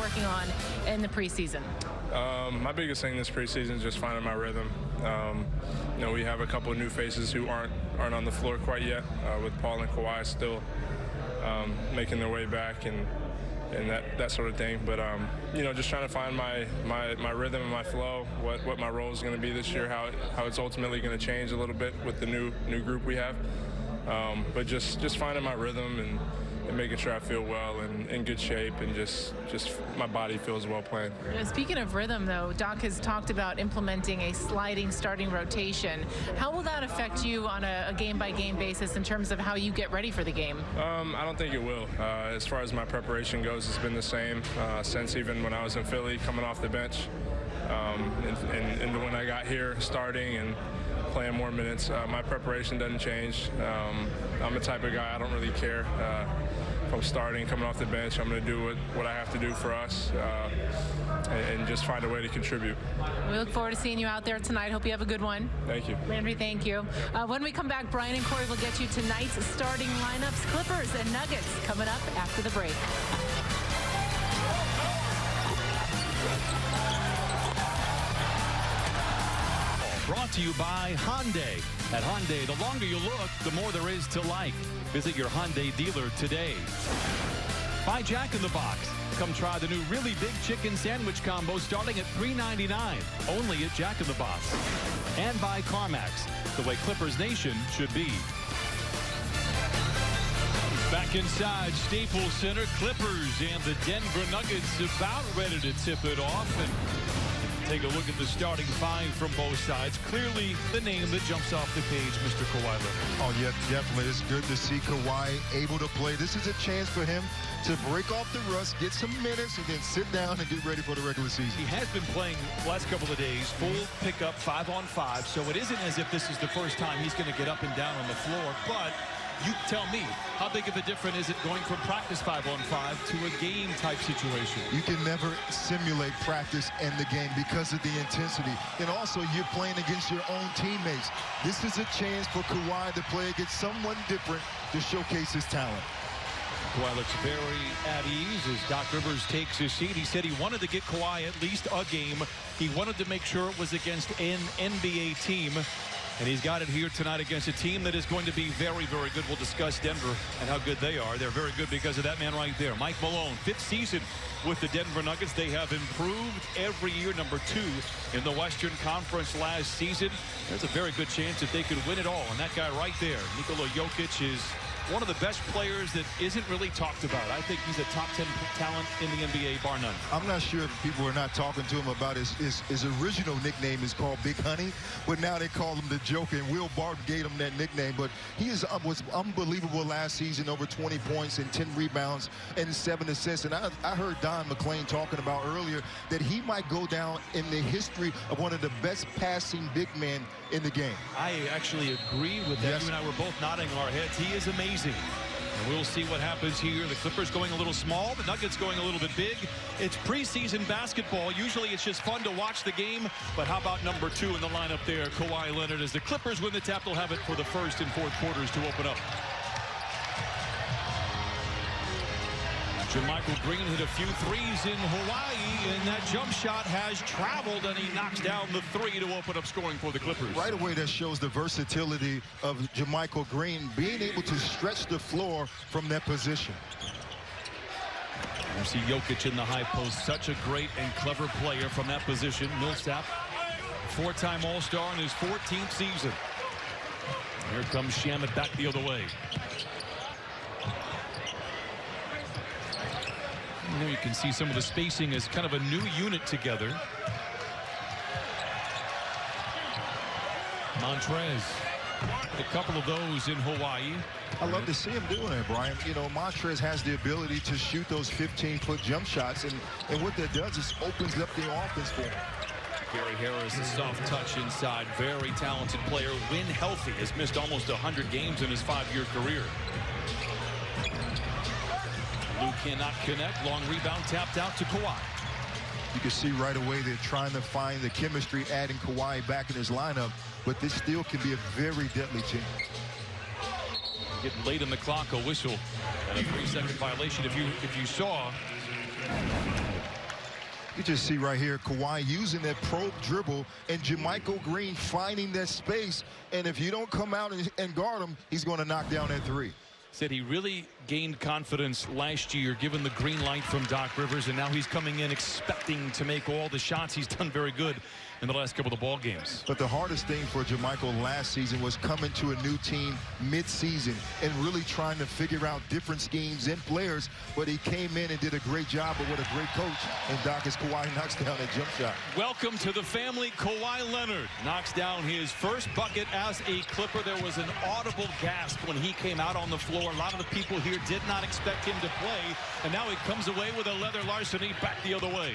working on in the preseason? My biggest thing this preseason is just finding my rhythm. We have a couple of new faces who aren't on the floor quite yet, with Paul and Kawhi still making their way back and that sort of thing. But just trying to find my rhythm and my flow, what my role is going to be this year, how it's ultimately going to change a little bit with the new group we have. But just finding my rhythm and making sure I feel well and in good shape, and just my body feels well playing. Speaking of rhythm, though, Doc has talked about implementing a sliding starting rotation. How will that affect you on a game-by-game basis in terms of how you get ready for the game? I don't think it will. As far as my preparation goes, it's been the same since even when I was in Philly, coming off the bench, and when I got here, starting and playing more minutes. My preparation doesn't change. I'm the type of guy, I don't really care if I'm starting, coming off the bench. I'm going to do what I have to do for us and just find a way to contribute. We look forward to seeing you out there tonight. Hope you have a good one. Thank you. Landry, thank you. When we come back, Brian and Corey will get you tonight's starting lineups, Clippers and Nuggets, coming up after the break. Brought to you by Hyundai. At Hyundai, the longer you look, the more there is to like. Visit your Hyundai dealer today. By Jack in the Box. Come try the new really big chicken sandwich combo starting at $3.99. Only at Jack in the Box. And by CarMax, the way Clippers Nation should be. Back inside Staples Center, Clippers and the Denver Nuggets about ready to tip it off. And take a look at the starting five from both sides. Clearly the name that jumps off the page, Mr. Kawhi Leonard. Oh, yeah, definitely. It's good to see Kawhi able to play. This is a chance for him to break off the rust, get some minutes, and then sit down and get ready for the regular season. He has been playing the last couple of days, full pickup 5-on-5, so it isn't as if this is the first time he's going to get up and down on the floor, but you tell me, how big of a difference is it going from practice 5-on-5 to a game type situation? You can never simulate practice in the game because of the intensity. And also, you're playing against your own teammates. This is a chance for Kawhi to play against someone different to showcase his talent. Kawhi looks very at ease as Doc Rivers takes his seat. He said he wanted to get Kawhi at least a game. He wanted to make sure it was against an NBA team. And he's got it here tonight against a team that is going to be very, very good. We'll discuss Denver and how good they are. They're very good because of that man right there, Mike Malone. 5th season with the Denver Nuggets. They have improved every year. #2 in the Western Conference last season. There's a very good chance that they could win it all. And that guy right there, Nikola Jokic, is one of the best players that isn't really talked about. I think he's a top 10 talent in the NBA, bar none. I'm not sure if people are not talking to him about his original nickname is called Big Honey, but now they call him the Joker, and Will Barton gave him that nickname. But he was unbelievable last season, over 20 points and 10 rebounds and 7 assists. And I heard Don McClain talking about earlier that he might go down in the history of one of the best passing big men in the game. I actually agree with that. Yes. You and I were both nodding our heads. He is amazing. And we'll see what happens here. The Clippers going a little small, the Nuggets going a little bit big. It's preseason basketball. Usually it's just fun to watch the game. But how about #2 in the lineup there, Kawhi Leonard, as the Clippers win the tap. They'll have it for the first and fourth quarters to open up. JaMychal Green hit a few threes in Hawaii, and that jump shot has traveled, and he knocks down the 3 to open up scoring for the Clippers. Right away, that shows the versatility of JaMychal Green, being able to stretch the floor from that position. You see Jokic in the high post, such a great and clever player from that position. Millsap, 4-time All-Star in his 14th season. Here comes Shamet back the other way. There you can see some of the spacing as kind of a new unit together. Montrez, a couple of those in Hawaii. I love to see him doing it, Brian. You know, Montrez has the ability to shoot those 15-foot jump shots, and what that does is opens up the offense for him. Gary Harris, a soft touch inside, very talented player, when healthy, has missed almost 100 games in his 5-year career. Lou cannot connect. Long rebound tapped out to Kawhi. You can see right away they're trying to find the chemistry, adding Kawhi back in his lineup, but this still can be a very deadly team. Getting late in the clock, a whistle and a 3-second violation. If you saw, You just see right here Kawhi using that probe dribble and Jermichael Green finding that space. And if you don't come out and guard him, he's going to knock down that three. Said he really gained confidence last year, given the green light from Doc Rivers, and now he's coming in expecting to make all the shots. He's done very good in the last couple of the ball games. But the hardest thing for Jermichael last season was coming to a new team mid-season and really trying to figure out different schemes and players. But he came in and did a great job. But what a great coach. And Doc, as Kawhi knocks down that jump shot. Welcome to the family. Kawhi Leonard knocks down his first bucket as a Clipper. There was an audible gasp when he came out on the floor. A lot of the people here did not expect him to play. And now he comes away with a leather larceny back the other way.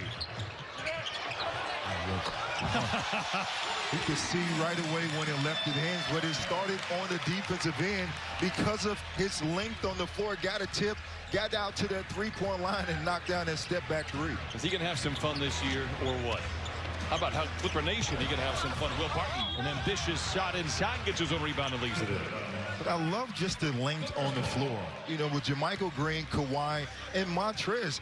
You could see right away when it left his hands, but it started on the defensive end because of his length on the floor. Got a tip, got out to that three-point line and knocked down that step-back three. Is he going to have some fun this year or what? How about how Clipper Nation, he going to have some fun. Will Barton, an ambitious shot inside, gets his own rebound and leaves it in. But I love just the length on the floor. You know, with Jermichael Green, Kawhi, and Montrez,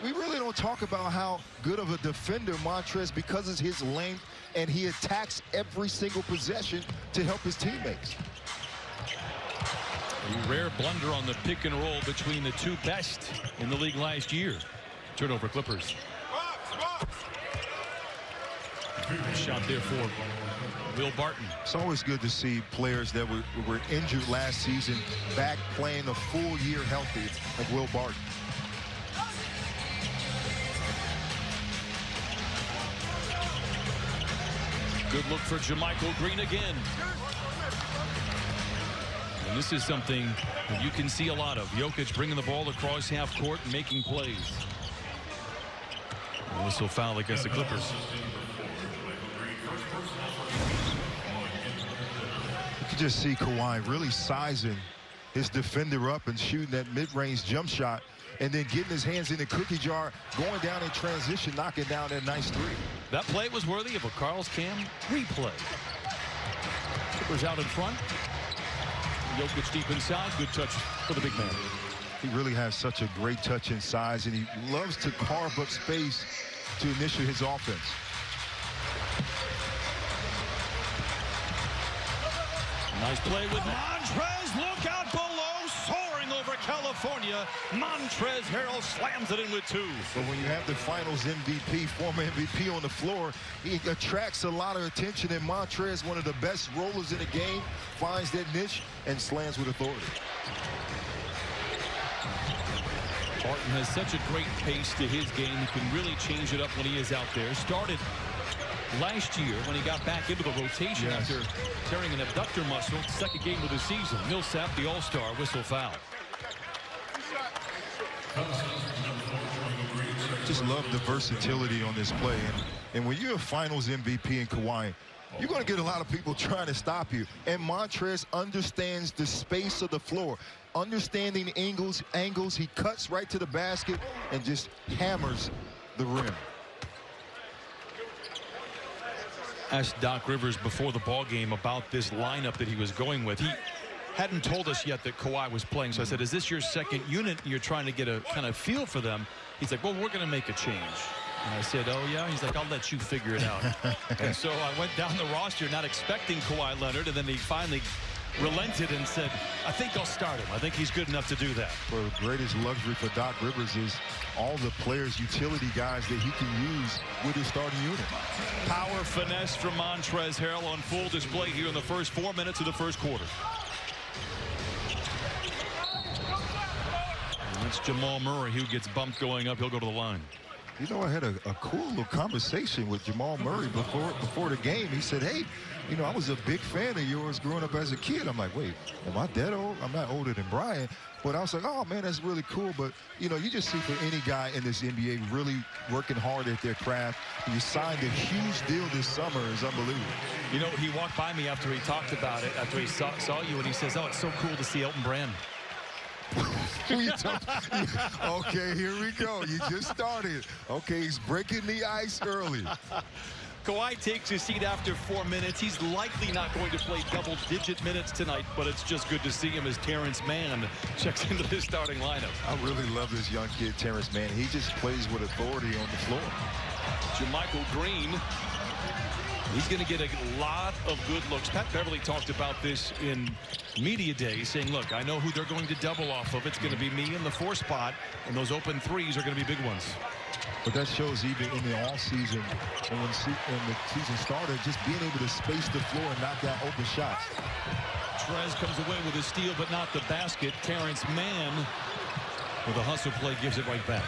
we really don't talk about how good of a defender Montrez because of his length, and he attacks every single possession to help his teammates. A rare blunder on the pick and roll between the two best in the league last year. Turnover Clippers. Shot there for Will Barton. It's always good to see players that were injured last season back playing a full year healthy, like Will Barton. Good look for Jermichael Green again. And this is something that you can see a lot of. Jokic bringing the ball across half court and making plays. And this will foul against the Clippers. You can just see Kawhi really sizing his defender up and shooting that mid-range jump shot, and then getting his hands in the cookie jar, going down in transition, knocking down that nice three. That play was worthy of a Carl's Cam replay. Clippers out in front. Jokic deep inside. Good touch for the big man. He really has such a great touch and size, and he loves to carve up space to initiate his offense. Nice play with Montrez. Look out below. Soaring over California. Montrez Harrell slams it in with two. But when you have the finals MVP, former MVP on the floor, he attracts a lot of attention. And Montrez, one of the best rollers in the game, finds that niche and slams with authority. Barton has such a great pace to his game. He can really change it up when he is out there. Started last year when he got back into the rotation after tearing an abductor muscle. Second game of the season. Millsap, the all-star, whistle foul. Just love the versatility on this play. And when you're a finals MVP in Kawhi, you're going to get a lot of people trying to stop you. And Montrez understands the space of the floor. Understanding angles, he cuts right to the basket and just hammers the rim. Asked Doc Rivers before the ball game about this lineup that he was going with. He hadn't told us yet that Kawhi was playing, so I said, is this your second unit and you're trying to get a kind of feel for them? He's like, well, we're going to make a change. And I said, oh yeah? He's like, I'll let you figure it out. And so I went down the roster not expecting Kawhi Leonard, and then he finally relented and said, I think I'll start him. I think he's good enough to do that. Well, the greatest luxury for Doc Rivers is all the players, utility guys that he can use with his starting unit. Power finesse from Montrez Harrell on full display here in the first 4 minutes of the first quarter. And that's Jamal Murray who gets bumped going up. He'll go to the line. You know, I had a cool little conversation with Jamal Murray before the game. He said, hey, you know, I was a big fan of yours growing up as a kid. I'm like, wait, am I that old? I'm not older than Brian. But I was like, oh, man, that's really cool. But, you know, you just see for any guy in this NBA really working hard at their craft. You signed a huge deal this summer. It's unbelievable. You know, he walked by me after he talked about it, after he saw you, and he says, oh, it's so cool to see Elton Brand. Okay, here we go. You just started. Okay, he's breaking the ice early. Kawhi takes his seat after 4 minutes. He's likely not going to play double-digit minutes tonight, but it's just good to see him as Terrence Mann checks into the starting lineup. I really love this young kid, Terrence Mann. He just plays with authority on the floor. JaMychal Green, he's going to get a lot of good looks. Pat Beverly talked about this in media day, saying, look, I know who they're going to double off of. It's going to be me in the 4 spot, and those open threes are going to be big ones. But that shows even in the offseason and when the season started, just being able to space the floor and knock down open shots. Trez comes away with a steal, but not the basket. Terrence Mann with a hustle play gives it right back.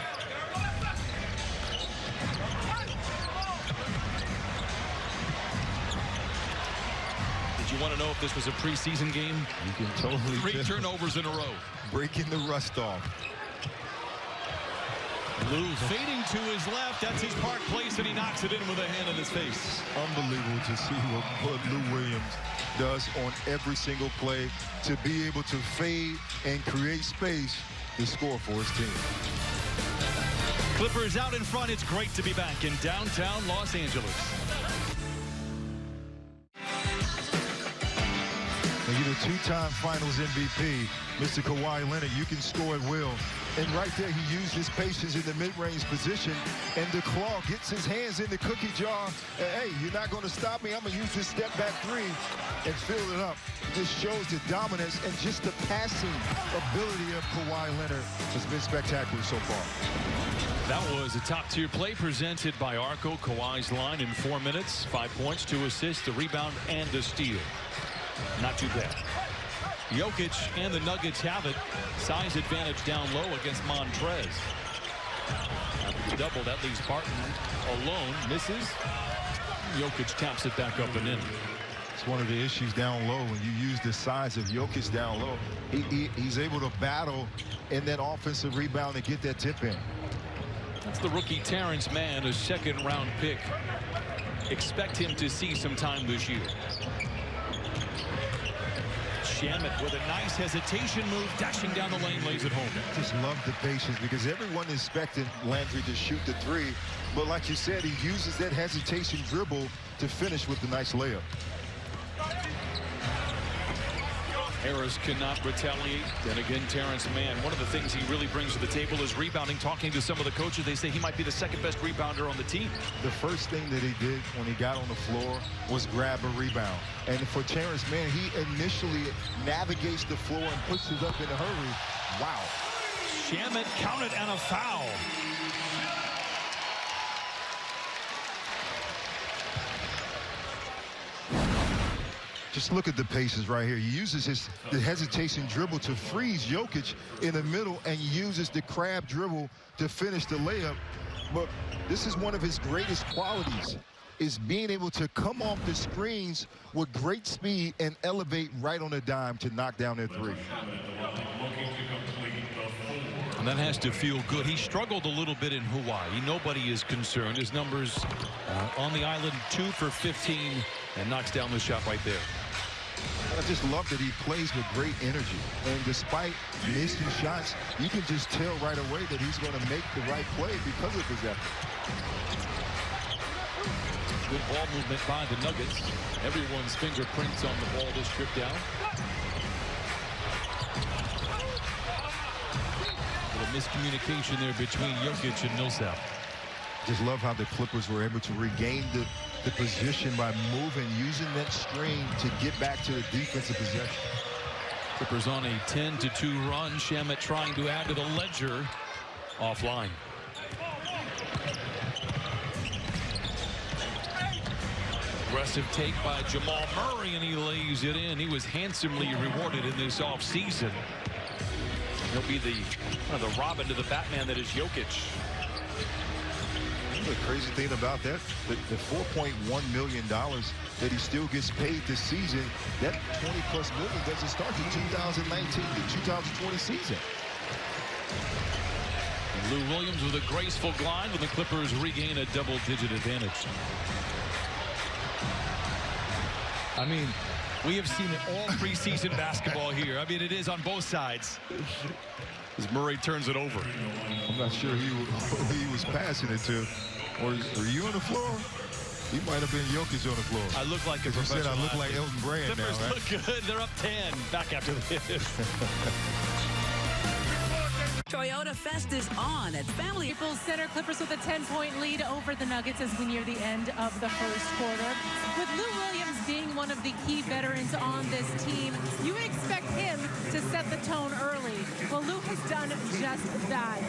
Did you want to know if this was a preseason game? You can totally 3 turnovers in a row. Breaking the rust off. Lou fading to his left. That's his park place, and he knocks it in with a hand in his face. Unbelievable to see what Lou Williams does on every single play, to be able to fade and create space to score for his team. Clippers out in front. It's great to be back in downtown Los Angeles. And you're the 2-time Finals MVP, Mr. Kawhi Leonard. You can score at will. And right there, he used his patience in the mid-range position. And the claw gets his hands in the cookie jar. And, hey, you're not going to stop me. I'm going to use this step-back 3 and fill it up. It just shows the dominance and just the passing ability of Kawhi Leonard has been spectacular so far. That was a top-tier play presented by Arco. Kawhi's line in 4 minutes. 5 points, 2 assists, a rebound, and a steal. Not too bad. Jokic and the Nuggets have it. Size advantage down low against Montrez. After the double, that leaves Barton alone. Misses. Jokic taps it back up and in. It's one of the issues down low. When you use the size of Jokic down low, he's able to battle in that offensive rebound and get that tip in. That's the rookie Terrence Mann, a 2nd-round pick. Expect him to see some time this year. Shamet with a nice hesitation move, dashing down the lane, lays it home. Just love the patience because everyone is expecting Landry to shoot the 3. But like you said, he uses that hesitation dribble to finish with the nice layup. Harris cannot retaliate. Then again, Terrence Mann, one of the things he really brings to the table is rebounding. Talking to some of the coaches, they say he might be the 2nd-best rebounder on the team. The first thing that he did when he got on the floor was grab a rebound. And for Terrence Mann, he initially navigates the floor and puts it up in a hurry. Wow. Shamet counted and a foul. Just look at the paces right here. He uses the hesitation dribble to freeze Jokic in the middle and uses the crab dribble to finish the layup. But this is one of his greatest qualities, is being able to come off the screens with great speed and elevate right on a dime to knock down their 3. And that has to feel good. He struggled a little bit in Hawaii. Nobody is concerned. His numbers on the island, 2 for 15, and knocks down the shot right there. I just love that he plays with great energy. And despite missing shots, you can just tell right away that he's going to make the right play because of his effort. Good ball movement by the Nuggets. Everyone's fingerprints on the ball this trip down. A little miscommunication there between Jokic and Millsap. Just love how the Clippers were able to regain the position by moving, using that screen to get back to the defensive possession. Clippers on a 10-2 run. Shamet trying to add to the ledger. Offline. Aggressive take by Jamal Murray, and he lays it in. He was handsomely rewarded in this offseason. He'll be the Robin to the Batman that is Jokic. The crazy thing about that, the $4.1 million that he still gets paid this season, that $20+ million doesn't start the 2019 to 2020 season. Lou Williams with a graceful glide when the Clippers regain a double-digit advantage. I mean, we have seen it all preseason basketball here. I mean, it is on both sides. As Murray turns it over. I'm not sure who he was passing it to. Or are you on the floor? You might have been Jokic on the floor. I look like a You said professional I look like athlete. Elton Brand Clippers now, right? look good. They're up 10. Back after this. Toyota Fest is on at Family. Staples Center, Clippers with a 10-point lead over the Nuggets as we near the end of the first quarter. With Lou Williams being one of the key veterans on this team, you would expect him to set the tone early. Well, Lou has done just that.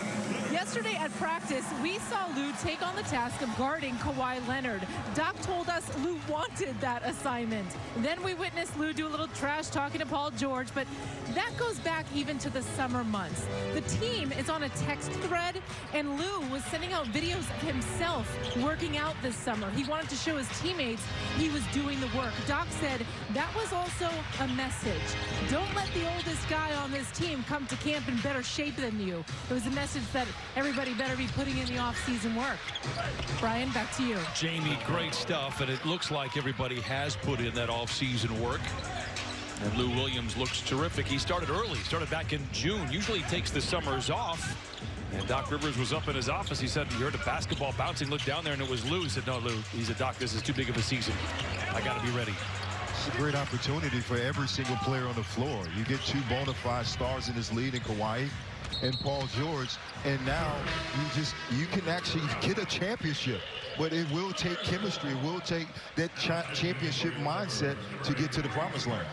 Yesterday at practice, we saw Lou take on the task of guarding Kawhi Leonard. Doc told us Lou wanted that assignment. Then we witnessed Lou do a little trash talking to Paul George, but that goes back even to the summer months. The team is on a text thread, and Lou was sending out videos of himself working out this summer. He wanted to show his teammates he was doing the work. Doc said that was also a message. Don't let the oldest guy on this team come to camp in better shape than you. It was a message that everybody better be putting in the off-season work. Brian, back to you. Jamie, great stuff, and it looks like everybody has put in that off-season work. And Lou Williams looks terrific. He started early, started back in June. Usually he takes the summers off. And Doc Rivers was up in his office. He said, you heard a basketball bouncing, looked down there, and it was Lou. He said, no, Lou. He said, Doc, this is too big of a season. I got to be ready. It's a great opportunity for every single player on the floor. You get two bona fide stars in this league in Kawhi and Paul George, and now you can actually get a championship. But it will take chemistry. It will take that championship mindset to get to the promised land.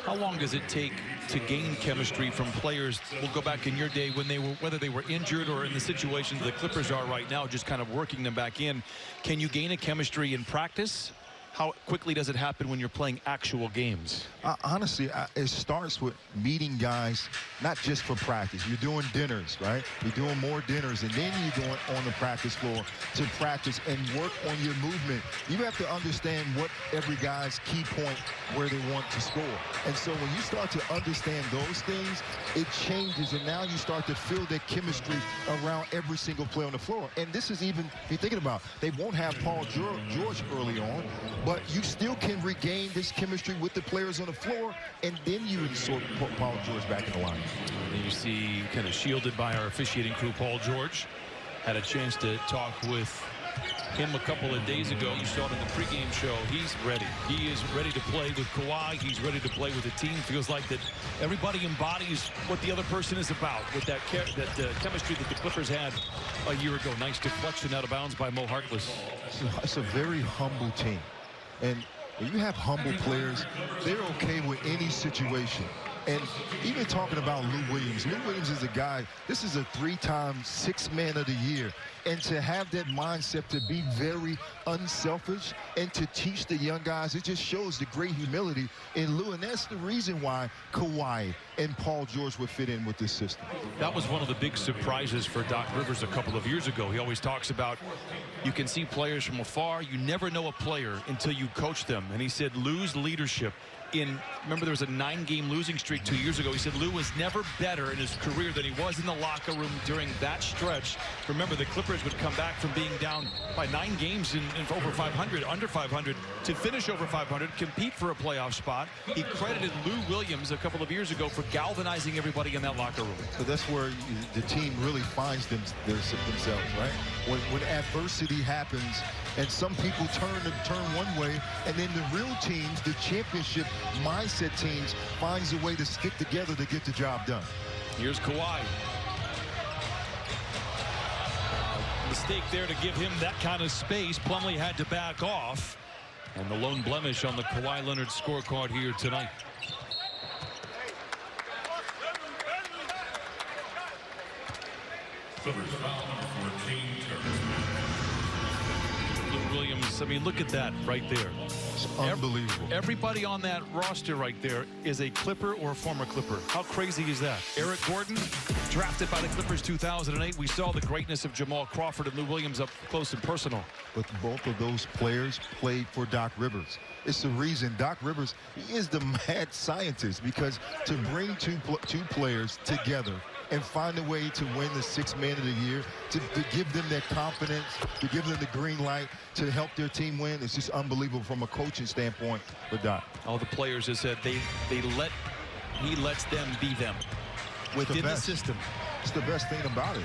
How long does it take to gain chemistry from players? We'll go back in your day when they were, whether they were injured or in the situation the Clippers are right now, just kind of working them back in. Can you gain a chemistry in practice? How quickly does it happen when you're playing actual games? Honestly, it starts with meeting guys, not just for practice. You're doing dinners, right? You're doing more dinners, and then you're going on the practice floor to practice and work on your movement. You have to understand what every guy's key point where they want to score. And so when you start to understand those things, it changes, and now you start to feel that chemistry around every single player on the floor. And this is even, if you're thinking about, they won't have Paul George early on, but you still can regain this chemistry with the players on the floor, and then you insert Paul George back in the line. And you see, kind of shielded by our officiating crew, Paul George. Had a chance to talk with him a couple of days ago. You saw it in the pregame show. He's ready. He is ready to play with Kawhi. He's ready to play with the team. Feels like that everybody embodies what the other person is about with that chemistry that the Clippers had a year ago. Nice deflection out of bounds by Mo Harkless. It's a very humble team. And when you have humble players, they're okay with any situation. And even talking about Lou Williams is a guy, this is a 3-time Sixth Man of the Year. And to have that mindset to be very unselfish and to teach the young guys, it just shows the great humility in Lou. And that's the reason why Kawhi and Paul George would fit in with this system. That was one of the big surprises for Doc Rivers a couple of years ago. He always talks about you can see players from afar. You never know a player until you coach them. And he said Lou's leadership remember there was a 9-game losing streak 2 years ago. He said Lou was never better in his career than he was in the locker room during that stretch. Remember, the Clippers would come back from being down by 9 games in over 500, under 500, to finish over 500, compete for a playoff spot. He credited Lou Williams a couple of years ago for galvanizing everybody in that locker room. So that's where the team really finds themselves, right? When adversity happens and some people turn one way, and then the real teams, the championship mindset teams, finds a way to stick together to get the job done. Here's Kawhi. Mistake there to give him that kind of space. Plumlee had to back off. And the lone blemish on the Kawhi Leonard scorecard here tonight. Williams, I mean, look at that right there. It's unbelievable. Everybody on that roster right there is a Clipper or a former Clipper. How crazy is that? Eric Gordon, drafted by the Clippers 2008. We saw the greatness of Jamal Crawford and Lou Williams up close and personal. But both of those players played for Doc Rivers. It's the reason Doc Rivers, he is the mad scientist, because to bring two players together and find a way to win the Sixth Man of the Year, to give them that confidence, to give them the green light, to help their team win, it's just unbelievable from a coaching standpoint for Doc. All the players have said he lets them be them within the system. It's the best thing about it.